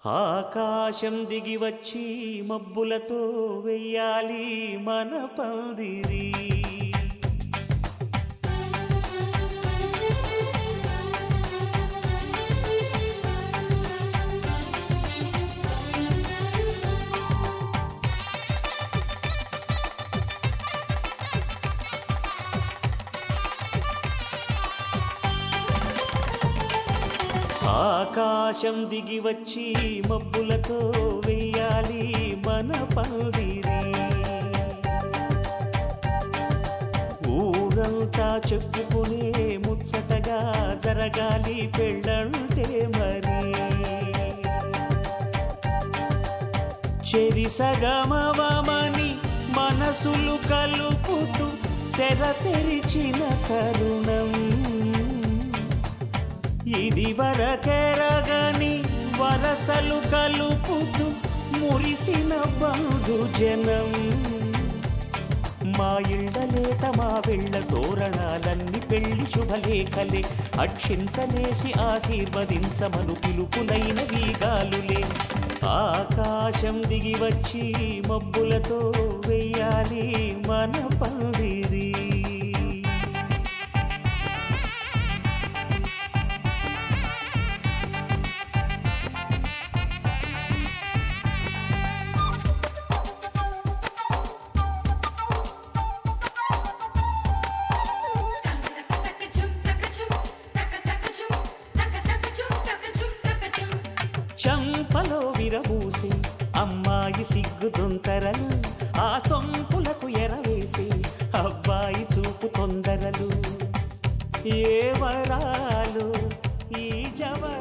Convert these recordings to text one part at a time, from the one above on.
ఆకాశం దిగి వచ్చి మబ్బులతో వెయ్యాలి మన పందిరి. ఆకాశం దిగి వచ్చి మబ్బులతో వెయ్యాలి మన పందిరి. ఊరంతా చెప్పుకునే ముచ్చటగా జరగాలి పెళ్ళంటే మరి. చెరిసగమవమని మనసులు కలుపుతూ తెర తెరిచిన తరుణం ఇది వరకెరగని వరసలు కలుపుతూ మురిసిన బంధుజనం. మా ఇళ్ళలేత మా వెళ్ళ తోరణాలన్నీ పెళ్లి శుభలేఖలే. అక్షింతలేసి ఆశీర్వదించమను పిలుపులైన వీగాలులే. ఆకాశం దిగి వచ్చి మబ్బులతో వెయ్యాలి మన పందిరి. చంపలో విరబూసి అమ్మాయి సిగ్గు దొంతరలు, ఆ సొంపులకు ఎరవేసి అబ్బాయి చూపు తొందరలు. ఏ వరాలు ఈ జవర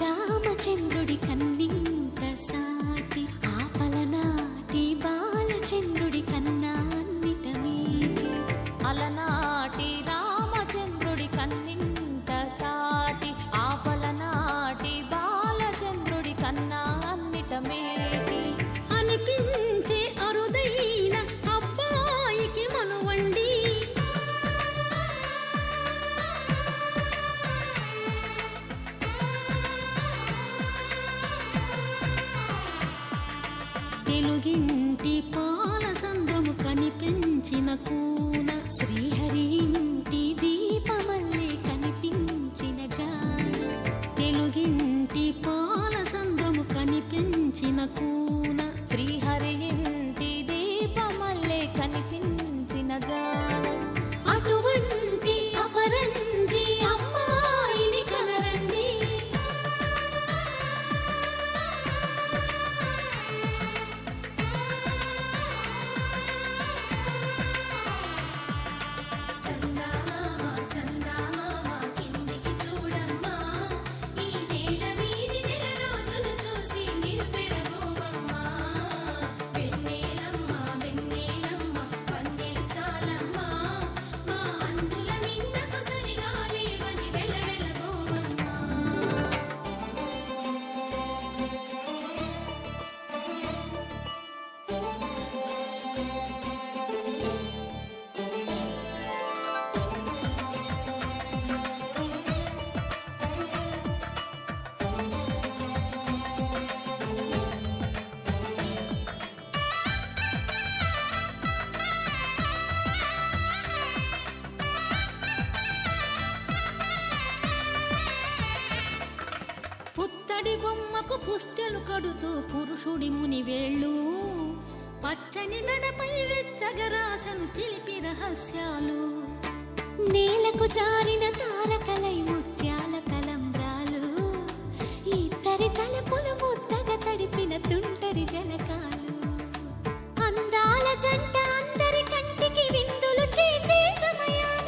రామచంద్రుడి కన్నింత సాటి, ఆపలనాటి బాలచంద్రుడి కన్నా అన్నిట మీటి. అలనాటి రామచంద్రుడి కన్నింత సాటి, ఆపలనాటి బాలచంద్రుడి కన్నా అన్నిట మేటి. అనిపించే అరుదైన అబ్బాయికి మనువండి, తెలుగింటి పాల సంద్రము కనిపించిన కూన, శ్రీహరి ఇంటి దీపమల్లే కనిపించిన జాన. తెలుగింటి పాల సంద్రము కనిపించిన కూన, శ్రీహరి ఇంటి దీపమల్లే కనిపించిన జాన. అటువంటి అపరంజి అమ్మాయిని కనరండి. పుత్తడి బొమ్మకు పుస్తెలు కడుతూ పురుషుడి ముని వేళ్ళు, పచ్చని మెడపై వెచ్చగరాసను చిలిపి రహస్యాలు. నేలకు జారిన తారకలై ముత్యాల తలంబ్రాలు, ఇద్దరి తలపులు ముద్దగా తడిపిన తుంటరి జలకాలు. అందాల జంట అందరి కంటికి విందులు చేసే సమయాన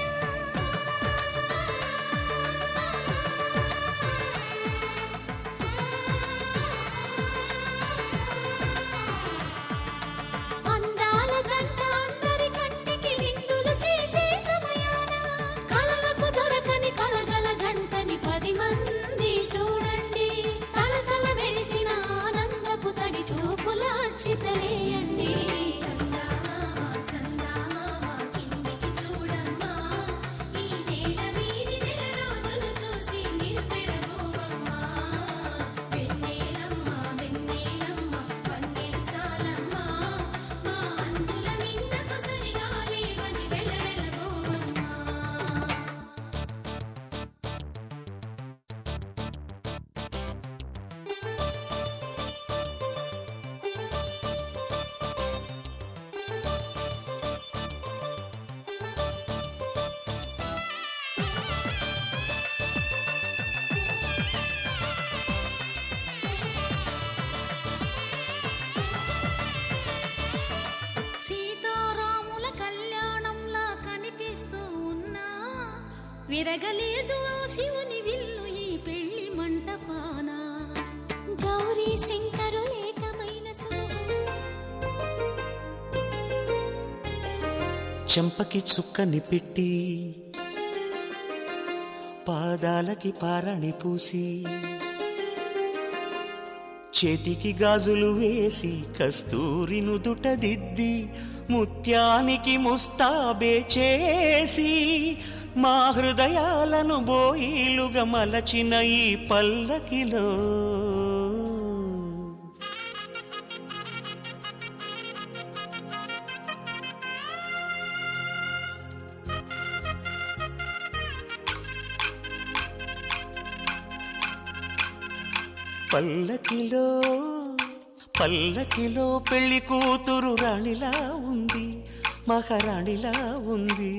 మెరగలేదు ఆ శివుని విల్లు ఈ పెళ్లి మంటపాన. గౌరీ శంకరు ఏకమైన చెంపకి చుక్కని పెట్టి పాదాలకి పారాణి పూసి చేతికి గాజులు వేసి కస్తూరి నుదుట దిద్ది ముత్యానికి ముస్తాబే చేసి మా హృదయాలను బోయిలుగా మలచిన ఈ పల్లకిలో పల్లకిలో పల్లకిలో పెళ్లి కూతురు రాణిలా ఉంది, మహారాణిలా ఉంది.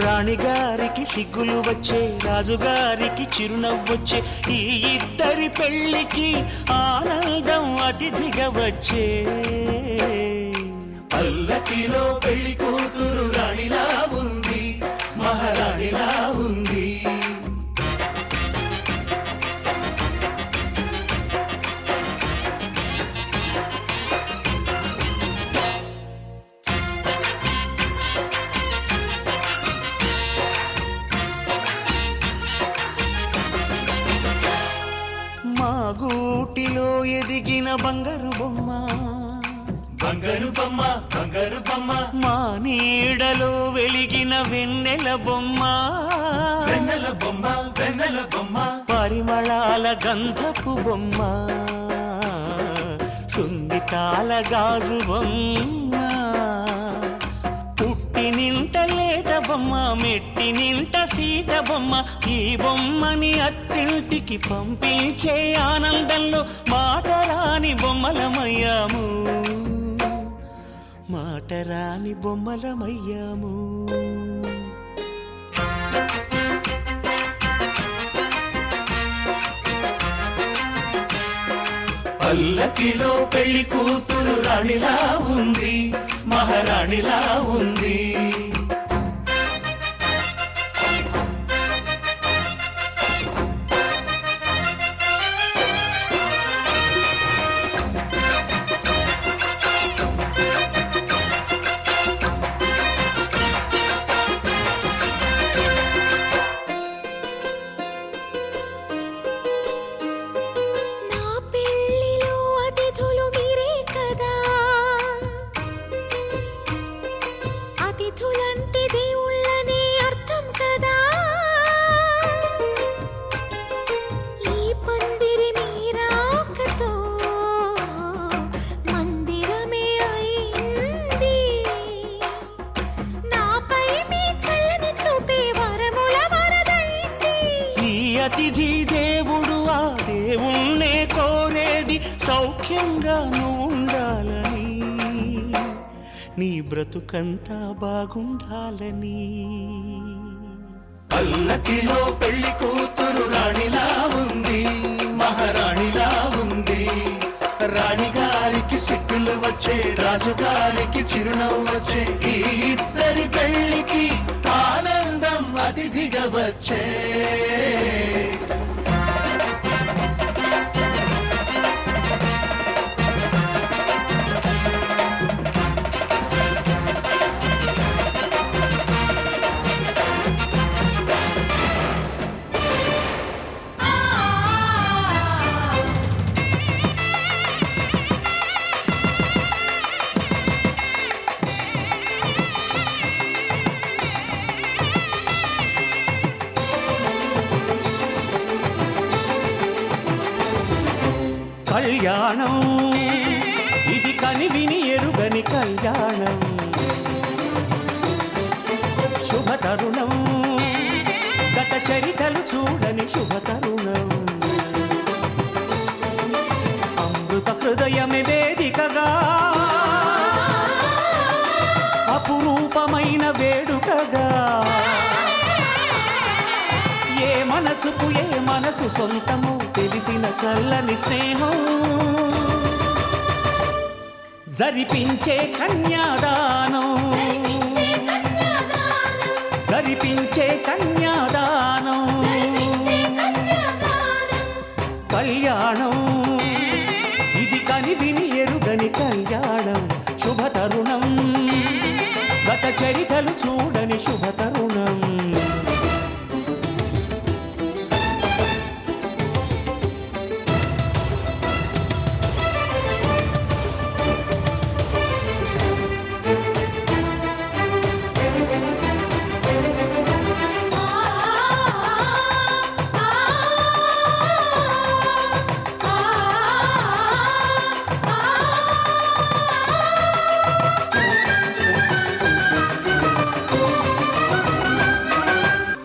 రాణిగారికి సిగ్గులు వచ్చే, రాజుగారికి చిరునవ్వొచ్చే, ఈ ఇద్దరి పెళ్లికి ఆనందం అతిథిగా వచ్చే. పల్లకిలో పెళ్లి కూతురు రాణిలా ఉంది, మహారాణిలా ఉంది. మా గూటిలో ఎదిగిన బంగారు బొమ్మ, బంగారు బొమ్మ, బంగారు బొమ్మ, మా నీడలో వెలిగిన వెన్నెల బొమ్మ, వెన్నెల బొమ్మ, వెన్నెల బొమ్మ, పరిమళాల గంధపు బొమ్మ, సున్నితాల గాజు బొమ్మ, పుట్టి నింట లేత బొమ్మ, మెట్టి నింట సీత బొమ్మ. ఈ బొమ్మని అత్తింటికి పంపించే ఆనందంలో మాటరాని బొమ్మలమయ్యాము, మాటరాని బొమ్మలమయ్యాము. పల్లకిలో పెళ్లి కూతురు రాణిలా ఉంది, మహారాణిలా ఉంది. అతిథి దేవుడు ఆ దేవుణ్ణే కోరేది సౌఖ్యంగా నువ్వు ఉండాలని, నీ బ్రతుకంతా బాగుండాలని. పల్లకిలో పెళ్లి కూతురు రాణిలా ఉంది, మహారాణిలా ఉంది. రాణిగారికి సిగ్గులు వచ్చే, రాజుగారికి చిరునవ్వు వచ్చే, ఈ ఇద్దరి పెళ్లికి ఆనందం అతిథిగా వచ్చే. కళ్యాణం ఇది కనివిని ఎరుగని కళ్యాణం, శుభతరుణం గత చరితలు చూడని శుభతరుణం. అమృత హృదయమే వేదికగా, అపురూపమైన వేడుకగా, ఏ మనసుకు ఏ మనసు సొంతము తెలిసిన చల్లని స్నేహం. జరిపించే కన్యాదానం జరిపించే కన్యాదానం కళ్యాణం ఇది కనివిని ఎరుగని కళ్యాణం శుభతరుణం గత చరితలు చూడని శుభతరుణం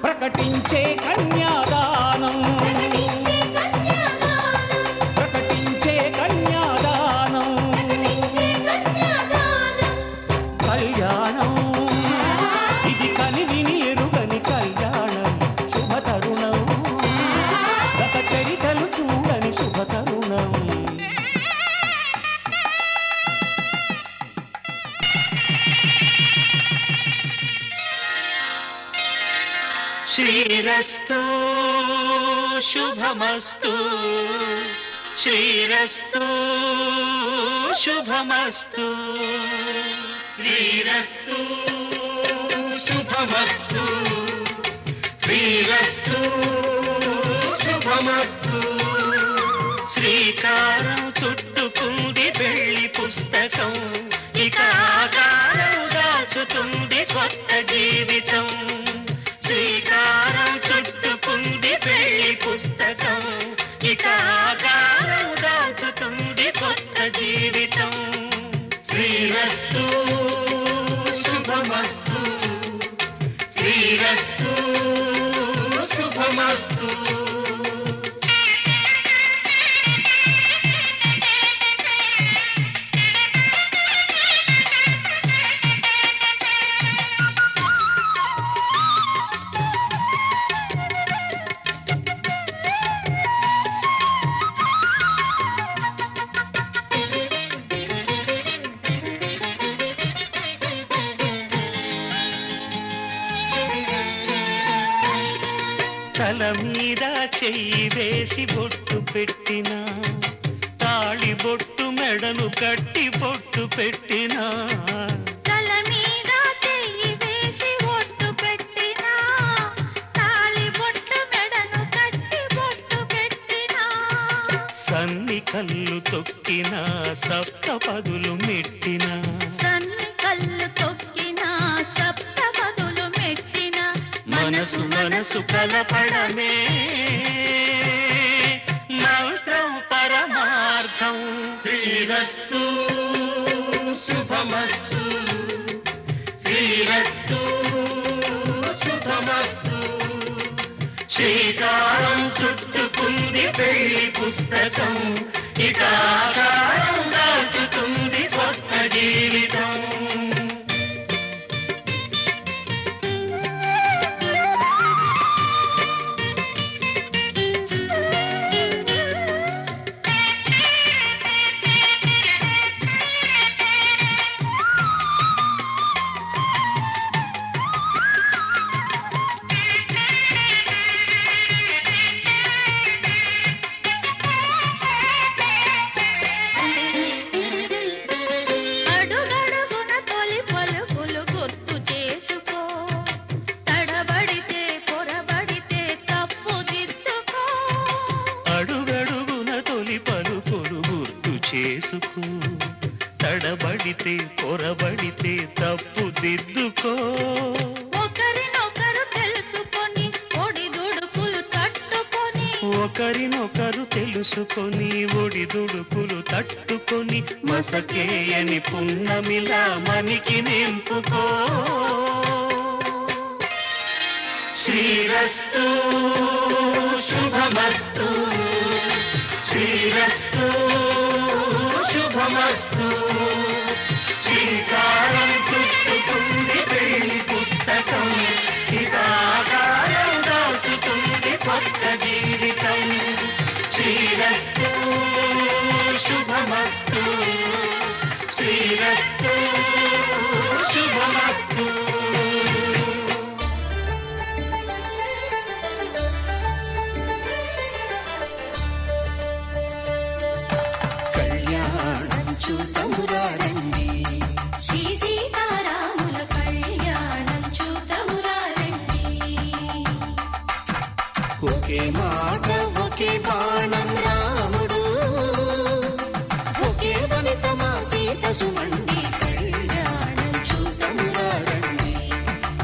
ప్రకటించే కన్యాదానం ప్రకటించే కన్యాదానం కళ్యాణం ఇది కనివిని ఎరుగని కళ్యాణం శుభతరుణం గత చరితలు చూడని శుభతరుణం శ్రీరస్తు శుభమస్తు శ్రీరస్తు శుభమస్తు శ్రీరస్తు శుభమస్తు శ్రీరస్తు శుభమస్తు శ్రీకారం చుట్టుకుంది పెళ్లి పుస్తకం ఇక ఆకారం దాచుతుంది కొత్త జీవితం శ్రీకారం చుట్టుకుంది పెళ్లి పుస్తకం ఇక ఆకారం దాచుతుంది కొత్త జీవితం శ్రీరస్తు శుభమస్తు శ్రీరస్తు శుభమస్తు తల మీద చెయ్యి వేసి బొట్టు పెట్టినా తాళి బొట్టు మెడను కట్టి బొట్టు పెట్టినా తల మీద చెయ్యి వేసి బొట్టు పెట్టినా తాళి బొట్టు మెడను కట్టి బొట్టు పెట్టినా సన్ని కళ్ళు తొక్కినా సప్తపదులు మెట్టినా సన్ని కళ్ళు తొక్కినా సప్తపదులు మెట్టినా మనసు మనసు కలపడమే మంత్రం పరమార్థం శ్రీరస్తు శుభమస్తు శ్రీరస్తు శుభమస్తు శ్రీకారం చుట్టుకుంది పెళ్లి పుస్తకం ఇక ఆకారం దాచుతుంది కొత్త జీవితం అడుగడుగున తొలి పలుకులు గుర్తు చేసుకో తడబడితే పొరబడితే తప్పు దిద్దుకో అడుగడుగున తొలి పలుకులు గుర్తు చేసుకో తడబడితే పొరబడితే తప్పు దిద్దుకో ఒకరినొకరు తెలుసుకొని ఒడిదుడుకులు తట్టుకొని ఒకరినొకరు తెలుసుకొని ఒడిదుడుకులు తట్టుకొని మసకేయని పున్నమిలా మనికి నింపుకో శ్రీరస్తు శుభమస్తు శ్రీరస్తు శుభమస్తు శ్రీకారం చుట్టుకుంది పెళ్లి పుస్తకం ఇక ఆకారం దాచుతుంది కొత్త జీవితం శ్రీరస్తు శుభమస్తు శ్రీ ఒకే మాట ఒకే బాణం రాముడు, ఒకే వనిత మా సీత సుమండి కళ్యాణం చూద్దామురా రండి.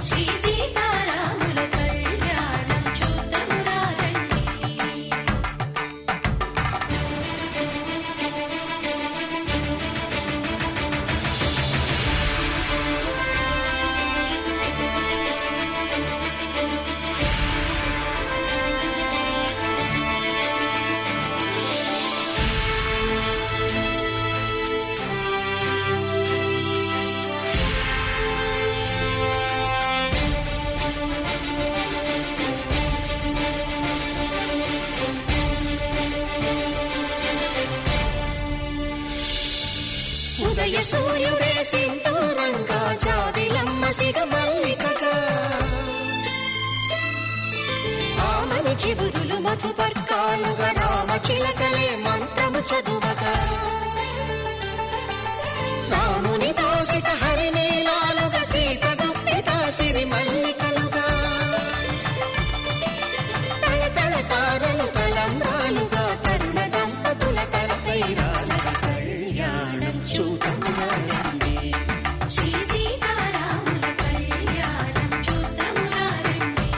శ్రీ సీతారాముల కళ్యాణం చూద్దామురా రండి. ఉదయ సూర్యుడే సింధూరంగా జాబిలమ్మ సిగ మల్లికగా, ఆమని చివురులు మధుపర్కాలుగా రామ చిలకలే మంత్రము చదువగా, రాముని దోసిట హరినీలాలుగా సీత గుప్పిట సిరి మల్లికలుగా, తళతళ తారలు తలంబ్రాలుగా తరుణ దంపతుల తలపైరాలుగా కళ్యాణం చూద్దామురా రండి. శ్రీ సీతారాముల కళ్యాణం చూద్దామురా రండి.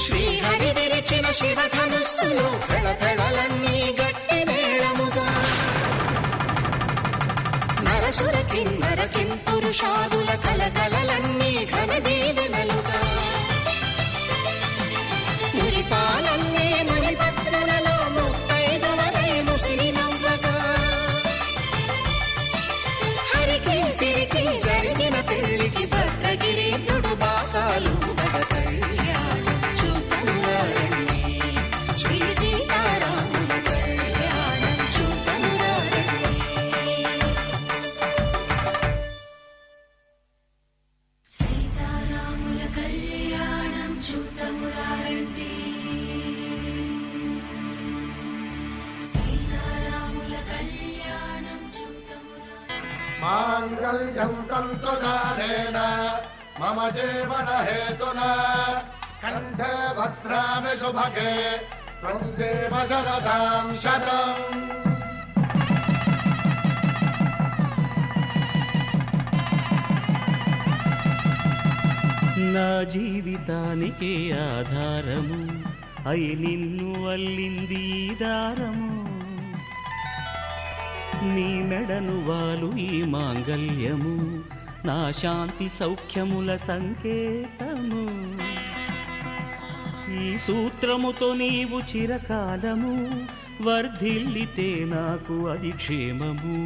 శ్రీహరి విరిచిన శివధనుస్సులో పెళపెళలన్నీ గట్టి మేళముగా, నరసుర కిన్నర కింపురుషాదుల కలకలలన్నీ ఘన దీవెనలుగా, మురిపాలన్నీ మురిపత్రులలో ముత్తైదువలై ముసిరి నవ్వగా, హరికి సిరికి జరిగిన పెళ్లికి భద్రగిరి బాకాలు కళ్యాణం చూద్దామురా రండి. శ్రీ సీతారాముల కళ్యాణం చూద్దామురా రండి. సీతారాముల కళ్యాణం చూద్దామురా రండి. సీతారాముల కళ్యాణం చూద్దామురా. మాంగళ్యం తంతుకారేణ మమ జీవన హేతునా కంఠే భద్రామి శుభగే త్వం జీవ శరదాం శతం. నా జీవితానికే ఆధారము అయి నిన్ను అల్లింది ఈ దారము, నీ మెడను వాలు ఈ మాంగల్యము నా శాంతి సౌఖ్యముల సంకేతము. ఈ సూత్రముతో నీవు చిరకాలము వర్ధిల్లితే నాకు అది క్షేమము.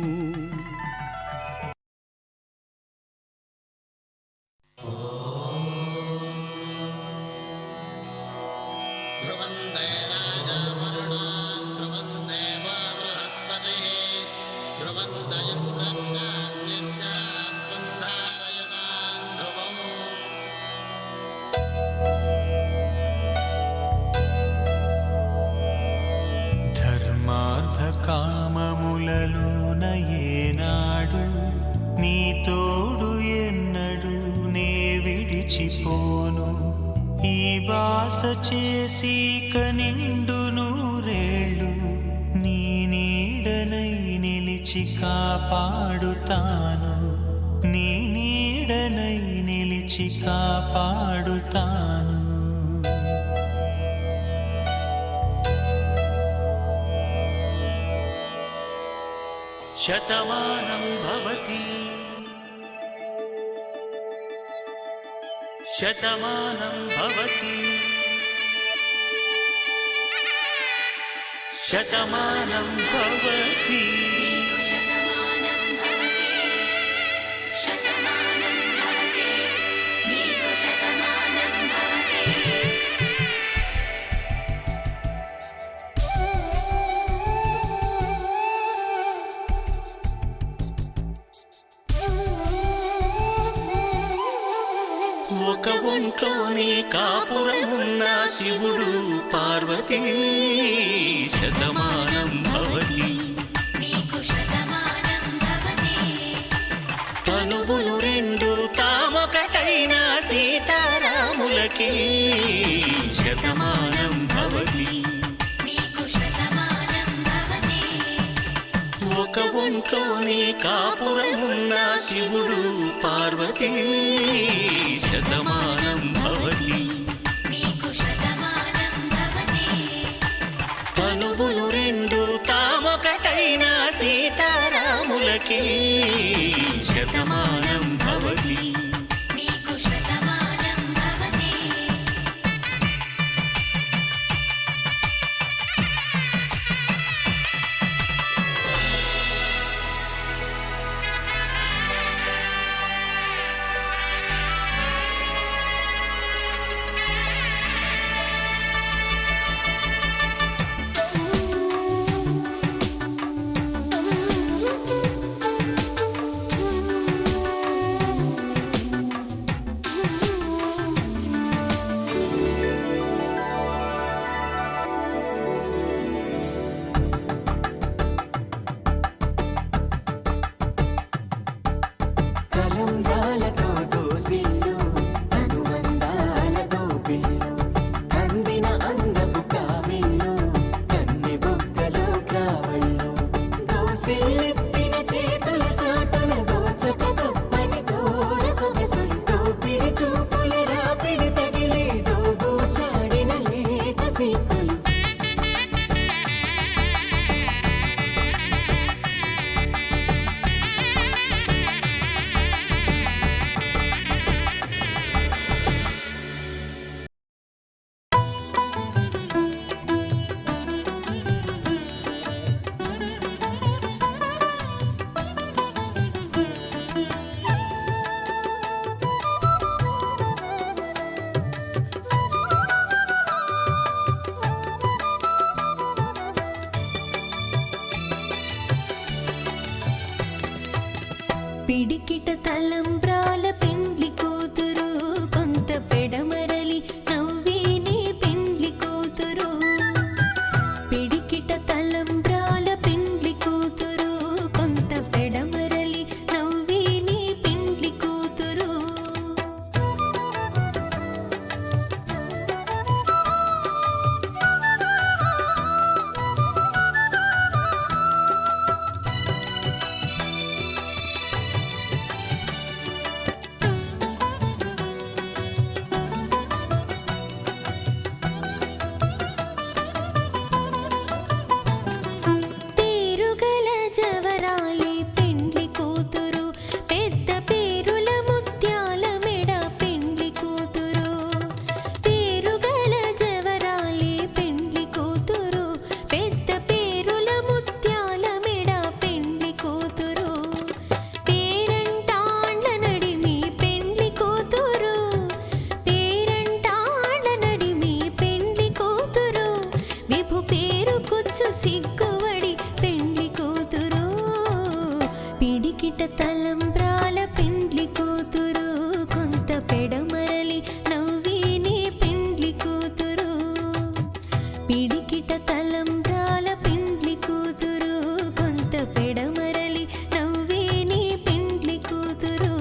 ధర్మార్థ కామములలోన ఏనాడు నీ తోడు ఎన్నడు నే విడిచిపోను, ఈ బాస చేసి కనిండు నూరేళ్ళు నీ నీడనై నిలిచి కాపాడుతాను, నీ నీడనై నిలిచి కాపాడుతాను. శతమానం భవతి శతమానం భవతి శతమానం భవతి. శతమానం భవతి శతమానం భవతి నీకు శతమానం భవతి. ఒంట్లోనే కాపురమున్న శివుడు పార్వతీ శతమానం భవతి తనువులు రెండు తామొకటైన సీతారాములకి శతమానం భవతి ఒక ఒంట్లోనే కాపురమున్న శివుడు పార్వతీ శతమానం భవతి తనువులు రెండు తామొకటైన సీతారాములకి శతమానం భవతి పిడికిట తలంబ్రాల పెండ్లి కూతురు కొంత పెడమరలి నవ్విని పెండ్లి కూతురు పిడికిట తలంబ్రాల పెండ్లి కూతురు కొంత పెడమరలి నవ్విని పెండ్లి కూతురు పిడికిట తలంబ్రాల పెండ్లి కూతురు కొంత పెడమరలి నవ్విని పెండ్లి కూతురు పిడికిట తలంబ్రాల పెండ్లి కూతురు కొంత పెడమరలి నవ్విని పెండ్లి కూతురు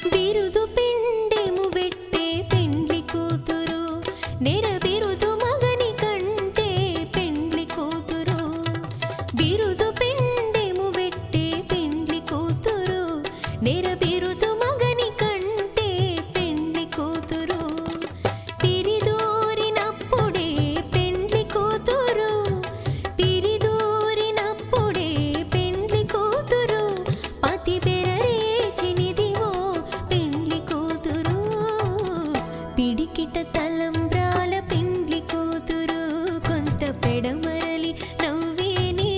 బిరుదు పిండెము వెట్టే పెండ్లి కూతురు నెర బిరుదు మగని కంటే పెండ్లి కూతురు బిరుదు పిండెము వెట్టే పెండ్లి కూతురు నెర బిరుదు మగని కంటే పెండ్లి కూతురు పిరిదూరినప్పుడే పెండ్లి కూతురు పిరిదూరినప్పుడే పెండ్లి కూతురు పతి బెరరేచినిదివో పెండ్లి కూతురు పిడికిట తలంబ్రాల పెండ్లి కూతురు కొంత పెడమరలి నవ్విని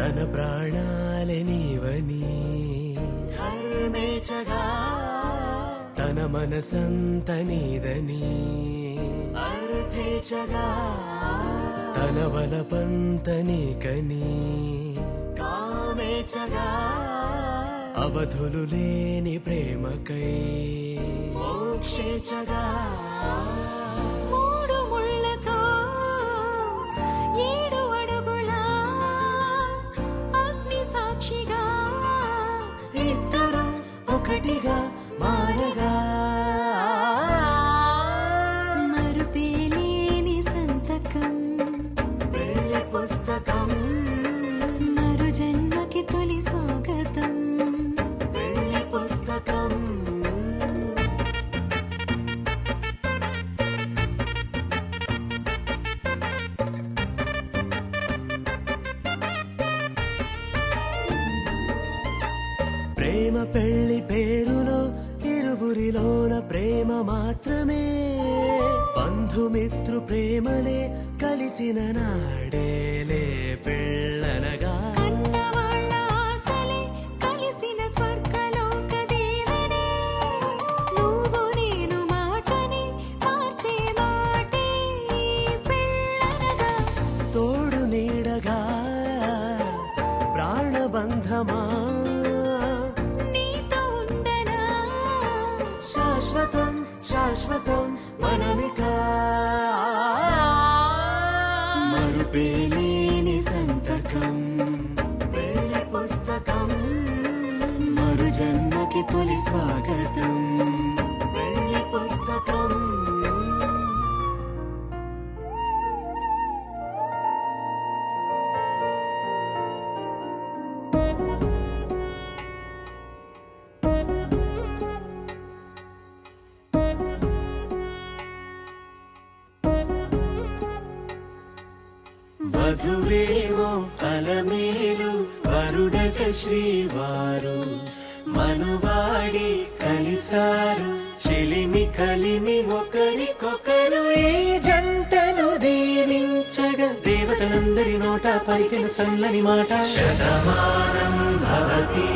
తన ప్రాణాలే నీవని ధర్మేచగా తన మనసంత నీదని అర్థేచగా తన వలపంత నీకని కామేచగా అవధులు లేని ప్రేమకై మోక్షేచగా మూడు ముళ్ళతో 7 అడుగుల అగ్ని సాక్షిగా ఇద్దరు ఒకటిగా మారగా మరుపేలేని సంతకం పెళ్లి పుస్తకం మరు జన్మకి తొలి స్వాగతం పెళ్లి పుస్తకం ప్రేమ పెళ్లి పేరులో ఇరువురిలోన ప్రేమ మాత్రమే బంధుమిత్రు ప్రేమలే కలిసిన నాడేలే పెళ్ళనగా కన్నవాళ్ళ ఆశలే కలిసిన స్వర్గలోక దేవనే నువ్వు నేను మాటని మార్చే మాటే పెళ్ళనగా తోడు నీడగా ప్రాణబంధమా నీతో ఉండనా శాశ్వతం శాశ్వతం మనమిక మరుపేలేని సంతకం పెళ్లి పుస్తకం మరు జన్మకి తొలి స్వాగతం పెళ్లి పుస్తకం వధువేమో అలమేలు వరుడట శ్రీవారు మనువాడి కలిసారు చెలిమి కలిమి ఒకరికొకరు ఈ జంటను దీవించగా దేవతలందరి నోట పలికిన చల్లని మాట శతమానం భవతి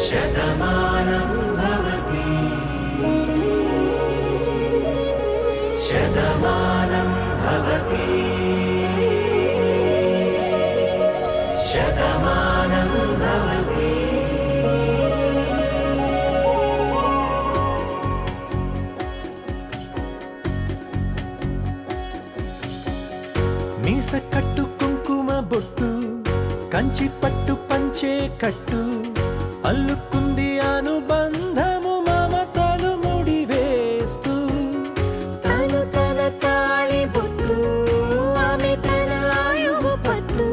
శతమానం భవతి శతమానం భవతి శతమానం భవతి మీస కట్టు కుంకుమ బొట్టు కంచి పట్టు పంచే కట్టు అల్లుకుంది అనుబంధము మమతలు ముడివేస్తూ తను తన తాళి బొట్టు ఆమె తన ఆయువు పట్టు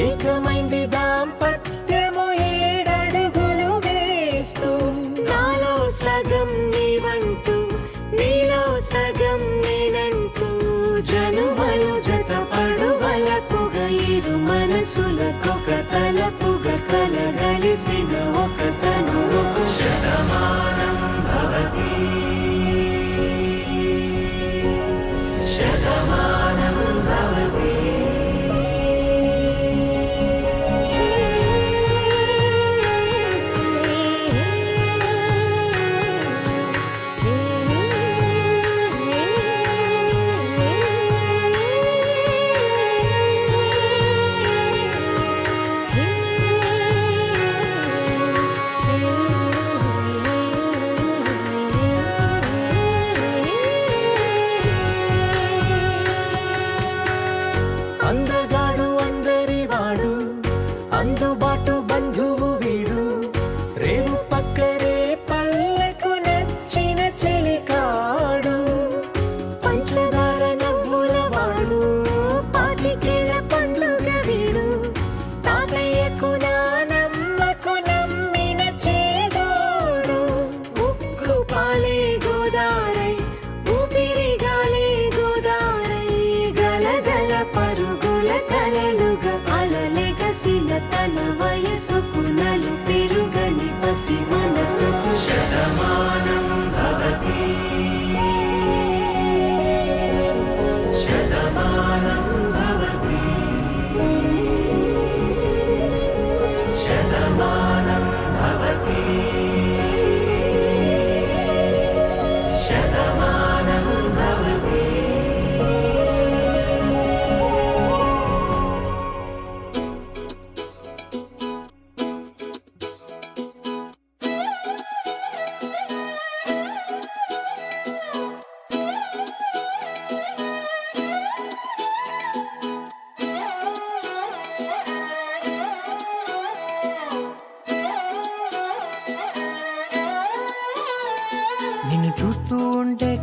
ఏకమైంది దాంపత్యము 7 అడుగులు వేస్తూ నాలో సగం నీవంటూ నీలో సగం నేనంటూ జనుమలు జత పడువలపుగ ఇరు మనసులకొక తలపుగ కలగలిసిన ఒక తను శతమానం భవతి శతమానం భవతి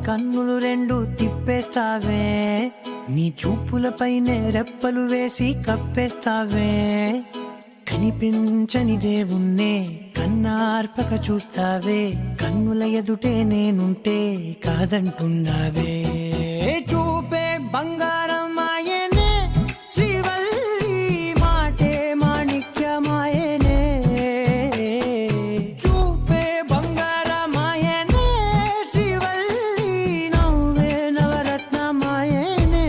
కన్నులు రెండు తిప్పేస్తావే, నీ చూపులపైనే రెప్పలు వేసి కప్పేస్తావే. కనిపించని దేవుణ్ణే కన్నార్పక చూస్తావే, కన్నుల ఎదుటే నేనుంటే కాదంటున్నావే. చూపే బంగారం ఆయనే శ్రీవల్లి, మాటే మాణిక్యమాయనే. చూపే బంగారం ఆయనే శ్రీవల్లి, నవ్వే నవరత్నమాయనే.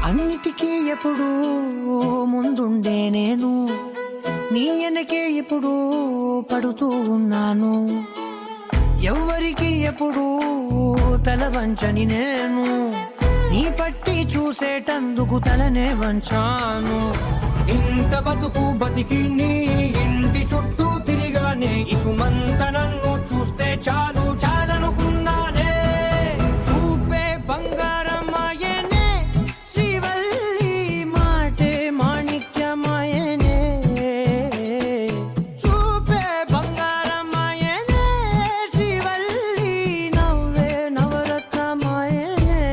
అన్నిటికీ ఎప్పుడు ముందుండే నేను, నీ వెనకే ఎప్పుడు పడుతూ ఉన్నాను. ఎవ్వరికి ఎప్పుడు తల వంచని నేను, నీ పట్టి చూసేటందుకు తలనే వంచాను. ఇంత బతుకు బతికి నీ ఇంటి చుట్టూ తిరిగానే, ఇసుమంత నన్ను చూస్తే చాలు చాలనుకున్నానే. చూపే బంగారం ఆయనే శ్రీవల్లి, మాటే మాణిక్యమాయనే. చూపే బంగారం ఆయనే శ్రీవల్లి, నవ్వే నవరత్నమాయనే.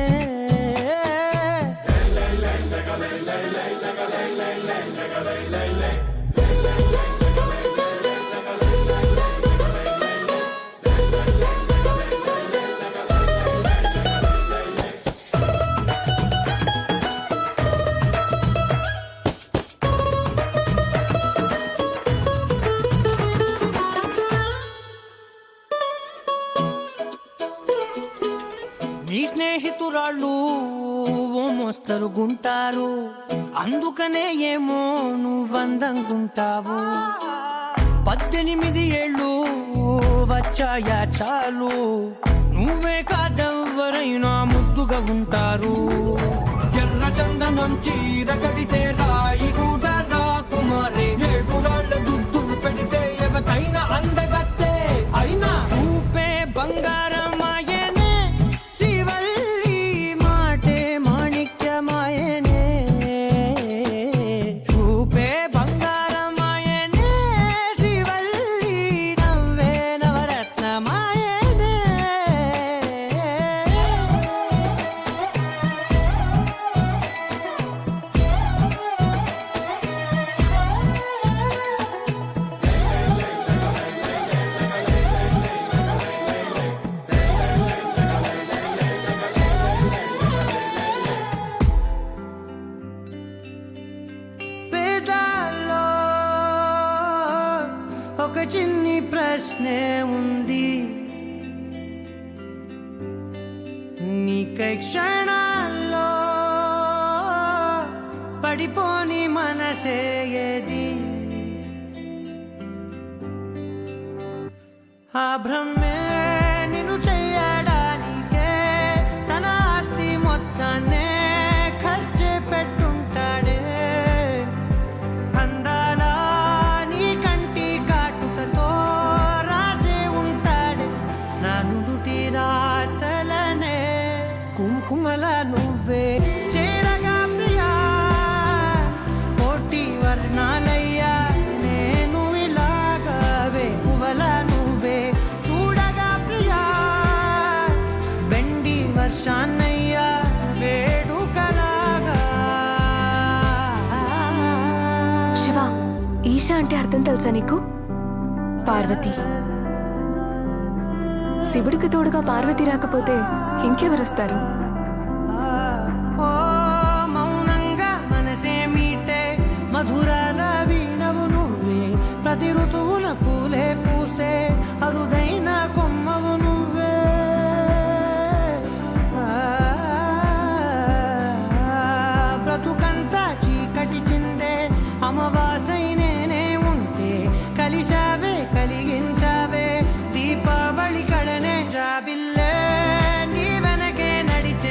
నీ స్నేహితురాళ్ళు ఓ మోస్తరు గుంటారు, అందుకనే ఏమో నువ్వందంగుంటావు. 18 ఏళ్ళు వచ్చాయా చాలు, నువ్వే కాదెవ్వరైనా ముద్దుగా ఉంటారు. ఎర్ర చందనం చీర కడితే రాయి కూడా రాకుమారే, 7 రాళ్ళ దుద్దులు పెడితే ఎవతైనా అందగస్తే. అయినా చూపే బంగారం ఆయనే శ్రీవల్లి, మాటే మాణిక్యమాయనే. చూపే బంగారం ఆయనే శ్రీవల్లి, నవ్వే నవరత్నమాయనే. పేదాల్లో ఒక చిన్ని ప్రశ్నే ఉంది, నీకై క్షణాల్లో పడిపోని మనసే ఏది. ఆ భ్రమే నిన్ను చెయ్యడానికే తన ఆస్తి మొత్తాన్నే ఖర్చు పెట్టుంటాడే. అందాల నీ కంటి కాటుకతో రాసే ఉంటాడే, నా నుదుటి రాతలనే కుంకుమల నువ్వే చేరగా ప్రియా. కోటి వర్ణాలయ్యా నేను ఇలాగవే, పువ్వల నువ్వే చూడగా ప్రియా. బెండి వర్షాన్నయ్యా వేడుకలాగా. శివ, ఈషా అంటే అర్థం తెలుసా నీకు? పార్వతి. శివుడికి తోడుగా పార్వతి రాకపోతే ఇంకెవరొస్తారు? ఓ మౌనంగా మనసే మీటే మధురాల వీణవు నువ్వే, ప్రతి ఋతువున పూలే పూసే అరుదైన కొమ్మవు నువ్వే. బ్రతుకంతా చీకటి చిందే అమవాసై నేనే ఉంటే, కలిశావే కలిగించావే దీపావళి కళనే. జాబిల్లే నీ వెనకే నడిచే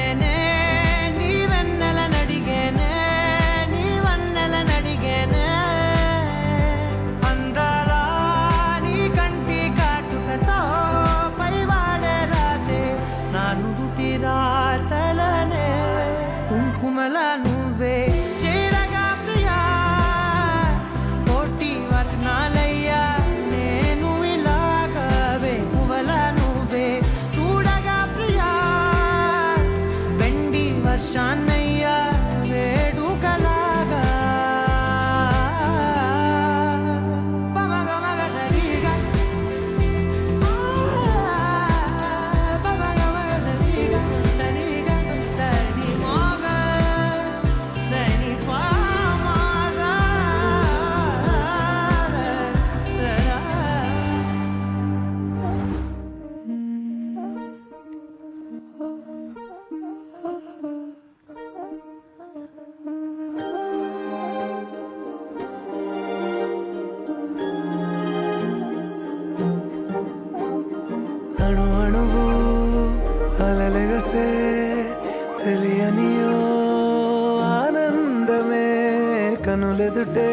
కనులెదుటే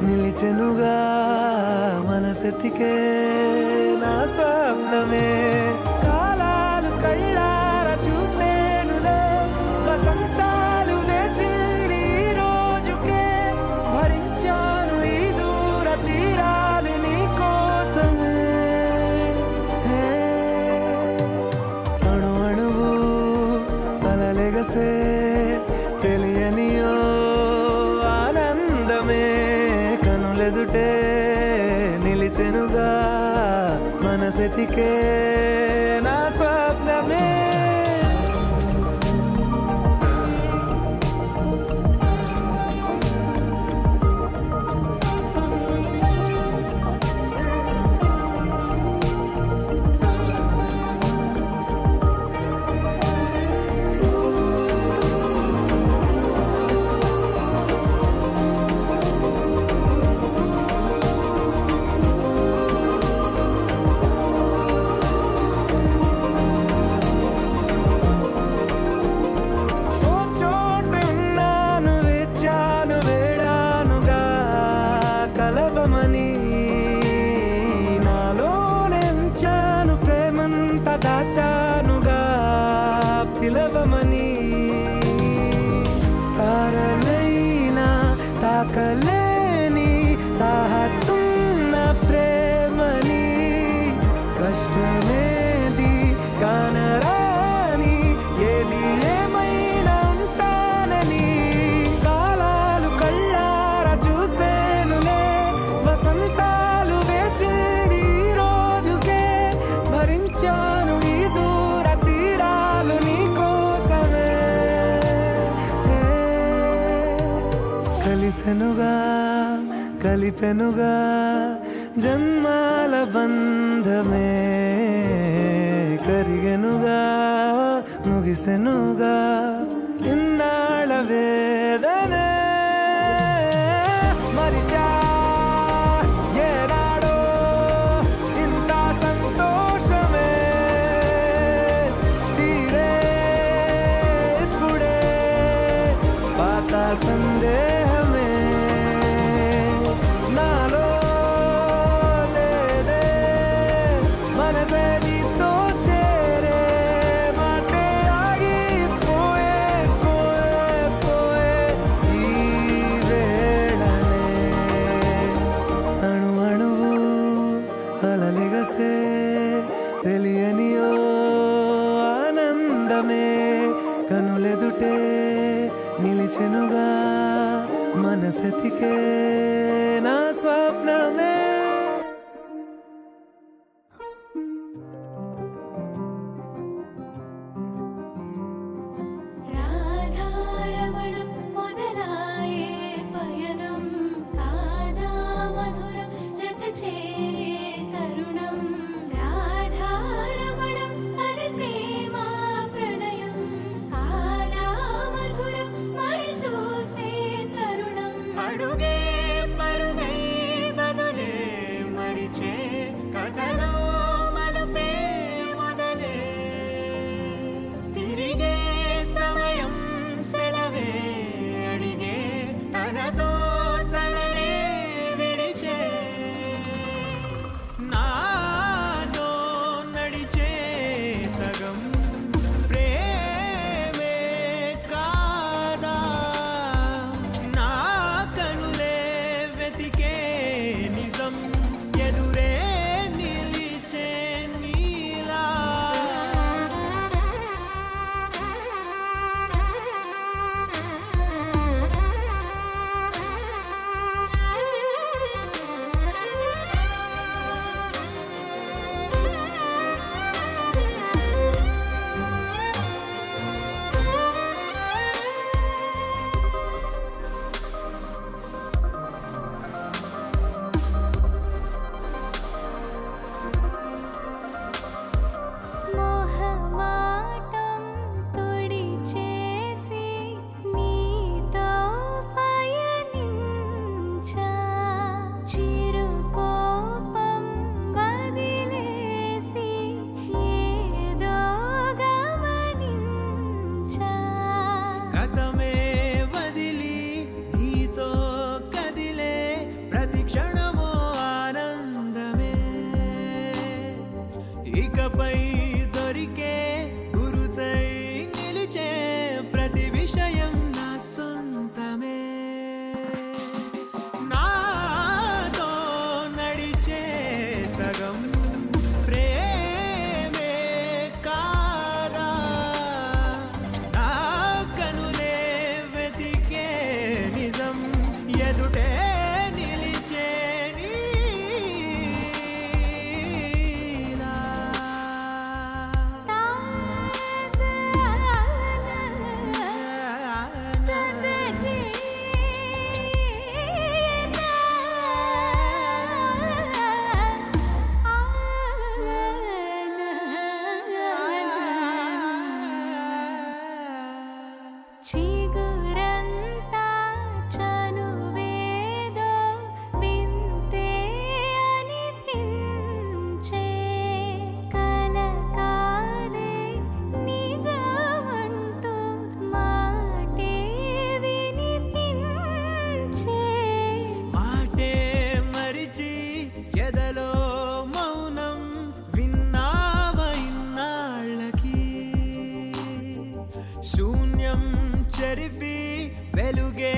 నిలిచెనుగా మనసెతికే నా స్వప్నమే కాలాలు కళ్ళార చూసేనులే వసంతాలు లేచింది ఈ రోజుకే భరించాను ఈ దూర తీరాలు నీ కోసమే అణు అణువు అలలెగసే తెలియనియో ఆనందమే కనులెదుటే నిలిచెనుగా మనసెతికే నా స్వప్నమే దాచానుగా పిలవమని తారలైనా తాకలేని తాహతున్న ప్రేమని కష్టమేది కానరాని ఏది ఏమైనా ఉంటానని కాలాలు కళ్ళార చూసేనులే వసంతాలు వేచింది ఈ రోజుకే భరించాను ఈ దూర తీరాలు నీ కోసమే కలిసెనుగా కలిపెనుగా జన్మాల బంధమే కరిగెనుగా ముగిసెనుగా ఇన్నాళ్ళ వేదనే మరిచా ఏనాడో ఇంత సంతోషమే తీరే ఇప్పుడే పాత సందేహమే నాలో లేదే మనసే నీతో చేరే మాటే ఆగిపోయే పోయే పోయే ఈ వేళనే అణు అణువు అలలెగసే తెలియనియో ఆనందమే కనులెదుటే నిలిచెనుగా మనసెతికే నా స్వప్నమే రాధారమణం మొదలాయే పయనం కాదా మధురం జత చేరే తరుణం రాధారమణం అది ప్రేమ ప్రణయం కాదా మధురం మరి చూసే తరుణం అడుగే పరుగే బదులే చెరిపి వెలుగే